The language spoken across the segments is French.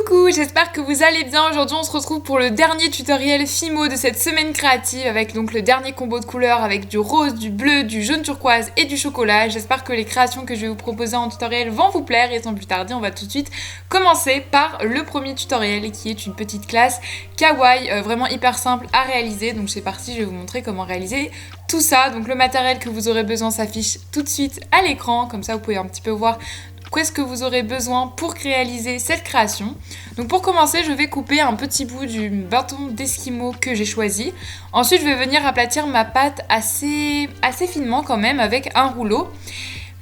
Coucou, j'espère que vous allez bien. Aujourd'hui on se retrouve pour le dernier tutoriel Fimo de cette semaine créative avec donc le dernier combo de couleurs avec du rose, du bleu, du jaune turquoise et du chocolat. J'espère que les créations que je vais vous proposer en tutoriel vont vous plaire et sans plus tarder on va tout de suite commencer par le premier tutoriel qui est une petite classe kawaii vraiment hyper simple à réaliser. Donc c'est parti, je vais vous montrer comment réaliser tout ça. Donc le matériel que vous aurez besoin s'affiche tout de suite à l'écran, comme ça vous pouvez un petit peu voir qu'est-ce que vous aurez besoin pour réaliser cette création. Donc pour commencer, je vais couper un petit bout du bâton d'esquimau que j'ai choisi. Ensuite, je vais venir aplatir ma pâte assez finement quand même avec un rouleau.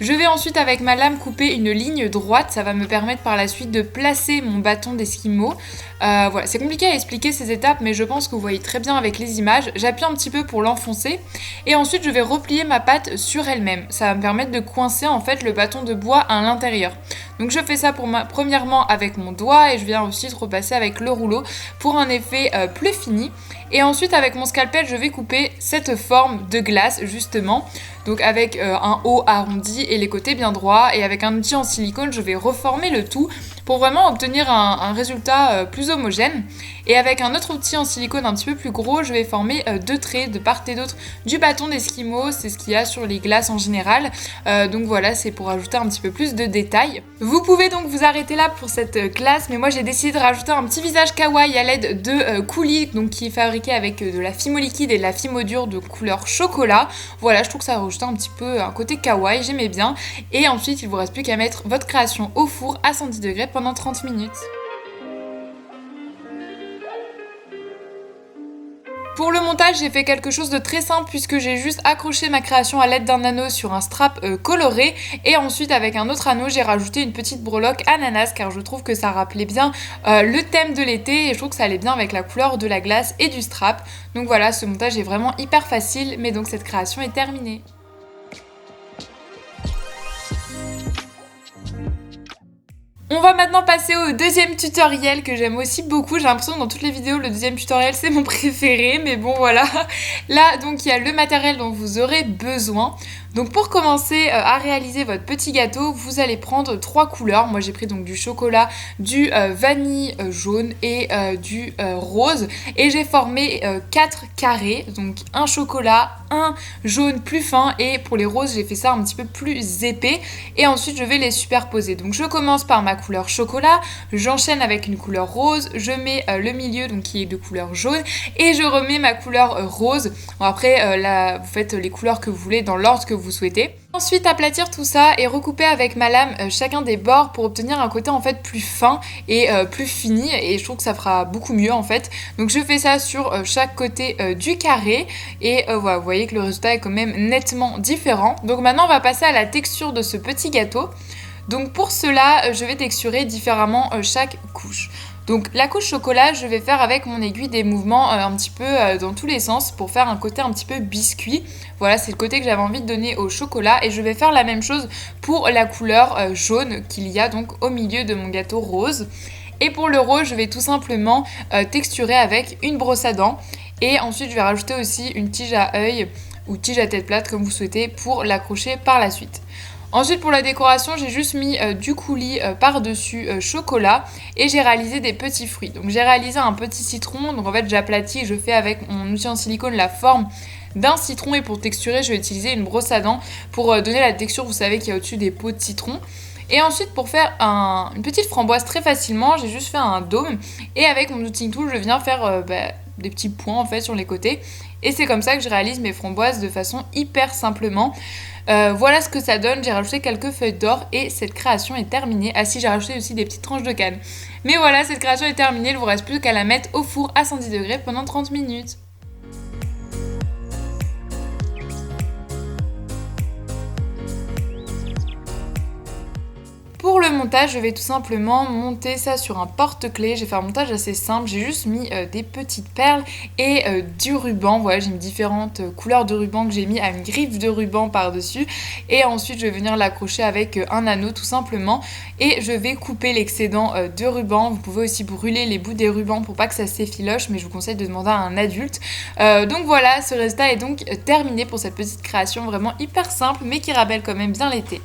Je vais ensuite avec ma lame couper une ligne droite, ça va me permettre par la suite de placer mon bâton d'esquimau. Voilà, c'est compliqué à expliquer ces étapes, mais je pense que vous voyez très bien avec les images. J'appuie un petit peu pour l'enfoncer et ensuite je vais replier ma pâte sur elle-même. Ça va me permettre de coincer en fait le bâton de bois à l'intérieur. Donc je fais ça premièrement avec mon doigt et je viens ensuite repasser avec le rouleau pour un effet plus fini. Et ensuite avec mon scalpel je vais couper cette forme de glace justement. Donc avec un haut arrondi et les côtés bien droits. Et avec un outil en silicone je vais reformer le tout pour vraiment obtenir un résultat plus homogène. Et avec un autre outil en silicone un petit peu plus gros, je vais former deux traits de part et d'autre du bâton d'esquimau. C'est ce qu'il y a sur les glaces en général. Donc voilà, c'est pour ajouter un petit peu plus de détails. Vous pouvez donc vous arrêter là pour cette classe, mais moi j'ai décidé de rajouter un petit visage kawaii à l'aide de coulis, donc qui est fabriqué avec de la Fimo liquide et de la Fimo dure de couleur chocolat. Voilà, je trouve que ça rajoute un petit peu un côté kawaii, j'aimais bien. Et ensuite, il vous reste plus qu'à mettre votre création au four à 110 degrés pendant 30 minutes. Pour le montage, j'ai fait quelque chose de très simple puisque j'ai juste accroché ma création à l'aide d'un anneau sur un strap coloré et ensuite avec un autre anneau, j'ai rajouté une petite breloque ananas car je trouve que ça rappelait bien le thème de l'été et je trouve que ça allait bien avec la couleur de la glace et du strap. Donc voilà, ce montage est vraiment hyper facile, mais donc cette création est terminée. On va maintenant passer au deuxième tutoriel que j'aime aussi beaucoup. J'ai l'impression que dans toutes les vidéos, le deuxième tutoriel c'est mon préféré, mais bon voilà. Là donc il y a le matériel dont vous aurez besoin. Donc pour commencer à réaliser votre petit gâteau, vous allez prendre 3 couleurs. Moi j'ai pris donc du chocolat, du vanille jaune et du rose. Et j'ai formé 4 carrés, donc un chocolat, un jaune plus fin et pour les roses j'ai fait ça un petit peu plus épais. Et ensuite je vais les superposer. Donc je commence par ma couleur chocolat, j'enchaîne avec une couleur rose, je mets le milieu donc qui est de couleur jaune et je remets ma couleur rose. Bon, après là vous faites les couleurs que vous voulez dans l'ordre que vous souhaitez. Ensuite aplatir tout ça et recouper avec ma lame chacun des bords pour obtenir un côté en fait plus fin et plus fini et je trouve que ça fera beaucoup mieux en fait. Donc je fais ça sur chaque côté du carré et voilà, vous voyez que le résultat est quand même nettement différent. Donc maintenant on va passer à la texture de ce petit gâteau. Donc pour cela je vais texturer différemment chaque couche. Donc la couche chocolat, je vais faire avec mon aiguille des mouvements un petit peu dans tous les sens pour faire un côté un petit peu biscuit. Voilà, c'est le côté que j'avais envie de donner au chocolat et je vais faire la même chose pour la couleur jaune qu'il y a donc au milieu de mon gâteau rose. Et pour le rose, je vais tout simplement texturer avec une brosse à dents et ensuite je vais rajouter aussi une tige à œil ou tige à tête plate comme vous souhaitez pour l'accrocher par la suite. Ensuite pour la décoration, j'ai juste mis du coulis par-dessus chocolat et j'ai réalisé des petits fruits. Donc j'ai réalisé un petit citron, donc en fait j'aplatis, je fais avec mon outil en silicone la forme d'un citron et pour texturer je vais utiliser une brosse à dents pour donner la texture, vous savez qu'il y a au-dessus des peaux de citron. Et ensuite pour faire une petite framboise très facilement, j'ai juste fait un dôme et avec mon outil tool je viens faire des petits points en fait sur les côtés et c'est comme ça que je réalise mes framboises de façon hyper simplement. Voilà ce que ça donne, j'ai rajouté quelques feuilles d'or et cette création est terminée. Ah si, j'ai rajouté aussi des petites tranches de canne. Mais voilà, cette création est terminée, il ne vous reste plus qu'à la mettre au four à 110 degrés pendant 30 minutes. Pour le montage, je vais tout simplement monter ça sur un porte-clés. J'ai fait un montage assez simple, j'ai juste mis des petites perles et du ruban. Voilà, j'ai mis différentes couleurs de ruban que j'ai mis à une griffe de ruban par-dessus. Et ensuite, je vais venir l'accrocher avec un anneau tout simplement. Et je vais couper l'excédent de ruban. Vous pouvez aussi brûler les bouts des rubans pour pas que ça s'effiloche, mais je vous conseille de demander à un adulte. Donc voilà, ce résultat est donc terminé pour cette petite création vraiment hyper simple, mais qui rappelle quand même bien l'été.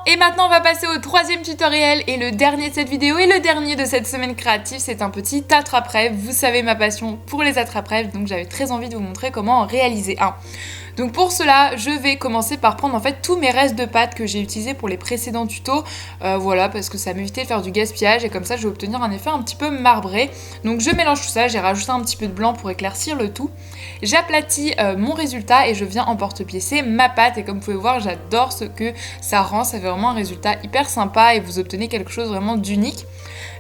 Et maintenant on va passer au troisième tutoriel et le dernier de cette vidéo et le dernier de cette semaine créative, c'est un petit attrape-rêve. Vous savez ma passion pour les attrape-rêves, donc j'avais très envie de vous montrer comment en réaliser un. Donc pour cela, je vais commencer par prendre en fait tous mes restes de pâte que j'ai utilisés pour les précédents tutos. Voilà, parce que ça m'évitait de faire du gaspillage et comme ça je vais obtenir un effet un petit peu marbré. Donc je mélange tout ça, j'ai rajouté un petit peu de blanc pour éclaircir le tout. J'aplatis mon résultat et je viens emporte-piécer ma pâte et comme vous pouvez voir, j'adore ce que ça rend. Ça fait vraiment un résultat hyper sympa et vous obtenez quelque chose vraiment d'unique.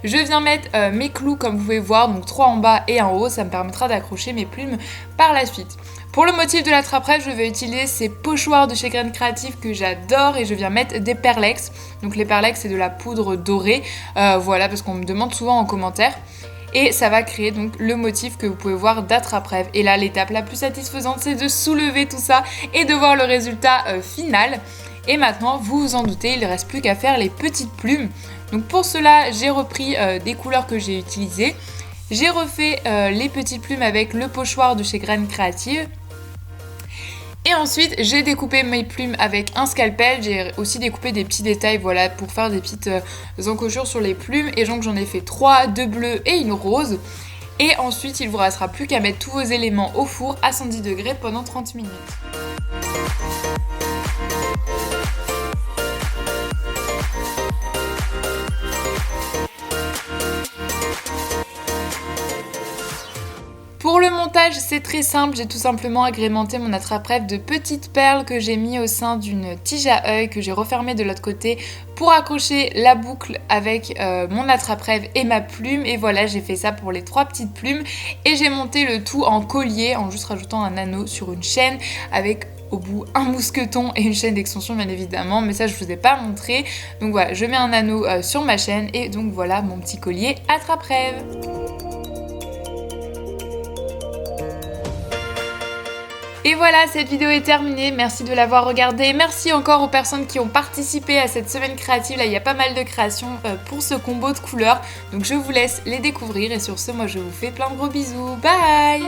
Je viens mettre mes clous comme vous pouvez voir, donc 3 en bas et 1 en haut, ça me permettra d'accrocher mes plumes par la suite. Pour le motif de l'attrape-rêve, je vais utiliser ces pochoirs de chez Graines Créatives que j'adore et je viens mettre des perlex. Donc les perlex c'est de la poudre dorée, voilà parce qu'on me demande souvent en commentaire. Et ça va créer donc le motif que vous pouvez voir d'attrape-rêve. Et là l'étape la plus satisfaisante c'est de soulever tout ça et de voir le résultat final. Et maintenant vous vous en doutez, il ne reste plus qu'à faire les petites plumes. Donc pour cela j'ai repris des couleurs que j'ai utilisées. J'ai refait les petites plumes avec le pochoir de chez Graines Créatives. Et ensuite, j'ai découpé mes plumes avec un scalpel. J'ai aussi découpé des petits détails, voilà, pour faire des petites encochures sur les plumes. Et donc, j'en ai fait 3, 2 bleus et une rose. Et ensuite, il vous restera plus qu'à mettre tous vos éléments au four à 110 degrés pendant 30 minutes. Pour le montage, c'est très simple, j'ai tout simplement agrémenté mon attrape-rêve de petites perles que j'ai mis au sein d'une tige à œil que j'ai refermée de l'autre côté pour accrocher la boucle avec mon attrape-rêve et ma plume. Et voilà, j'ai fait ça pour les 3 petites plumes et j'ai monté le tout en collier en juste rajoutant un anneau sur une chaîne avec au bout un mousqueton et une chaîne d'extension bien évidemment, mais ça je vous ai pas montré. Donc voilà, je mets un anneau sur ma chaîne et donc voilà mon petit collier attrape-rêve. Et voilà, cette vidéo est terminée, merci de l'avoir regardée, merci encore aux personnes qui ont participé à cette semaine créative, là il y a pas mal de créations pour ce combo de couleurs, donc je vous laisse les découvrir et sur ce moi je vous fais plein de gros bisous, bye!